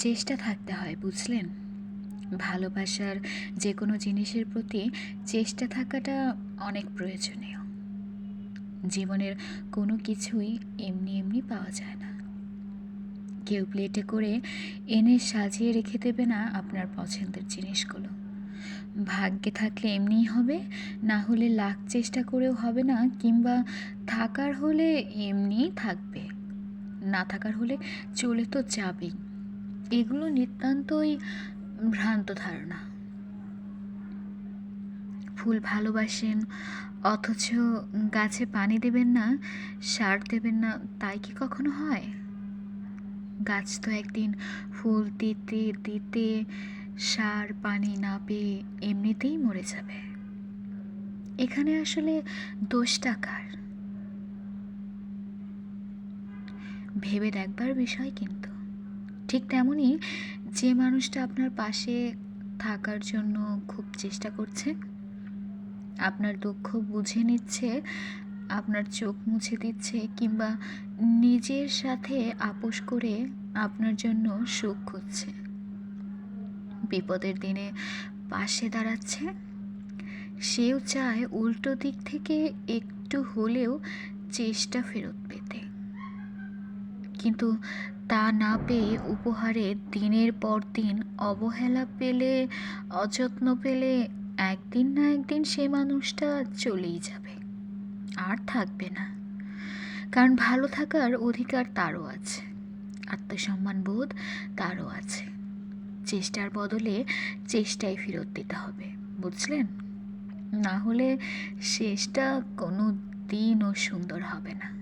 চেষ্টা থাকতে হয়, বুঝলেন? ভালোবাসার যে কোনো জিনিসের প্রতি চেষ্টা থাকাটা অনেক প্রয়োজনীয়। জীবনের কোনো কিছুই এমনি এমনি পাওয়া যায় না। কেউ প্লেটে করে এনে সাজিয়ে রেখে দেবে না আপনার পছন্দের জিনিসগুলো। ভাগ্যে থাকলে এমনিই হবে, না হলে লাখ চেষ্টা করেও হবে না, কিংবা থাকার হলে এমনিই থাকবে, না থাকার হলে চলে তো যাবেই। এগুলো নিতান্তই ভ্রান্ত ধারণা। ফুল ভালোবাসেন অথচ গাছে পানি দেবেন না, সার দেবেন না, তাই কি কখনো হয়? গাছ তো একদিন ফুল দিতে দিতে সার পানি না পেয়ে এমনিতেই মরে যাবে। এখানে আসলে দোষটা কার? ভেবে দেখবার বিষয় কিন্তু। ঠিক তেমনই, যে মানুষটা আপনার পাশে থাকার জন্য খুব চেষ্টা করছে, আপনার দুঃখ বুঝে নিচ্ছে, আপনার চোখ মুছে দিচ্ছে, কিংবা নিজের সাথে আপোষ করে আপনার জন্য সুখ খুঁজছে, বিপদের দিনে পাশে দাঁড়াচ্ছে, সেও চায় উল্টো দিক থেকে একটু হলেও চেষ্টা ফেরত পেতে। কিন্তু তা না পেয়ে উপহারে দিনের পর দিন অবহেলা পেলে, অযত্ন পেলে, একদিন না একদিন সে মানুষটা চলেই যাবে, আর থাকবে না। কারণ ভালো থাকার অধিকার তারও আছে, আত্মসম্মান বোধ তারও আছে। চেষ্টার বদলে চেষ্টাই ফেরত দিতে হবে, বুঝলেন? না হলে শেষটা কোনো দিনও সুন্দর হবে না।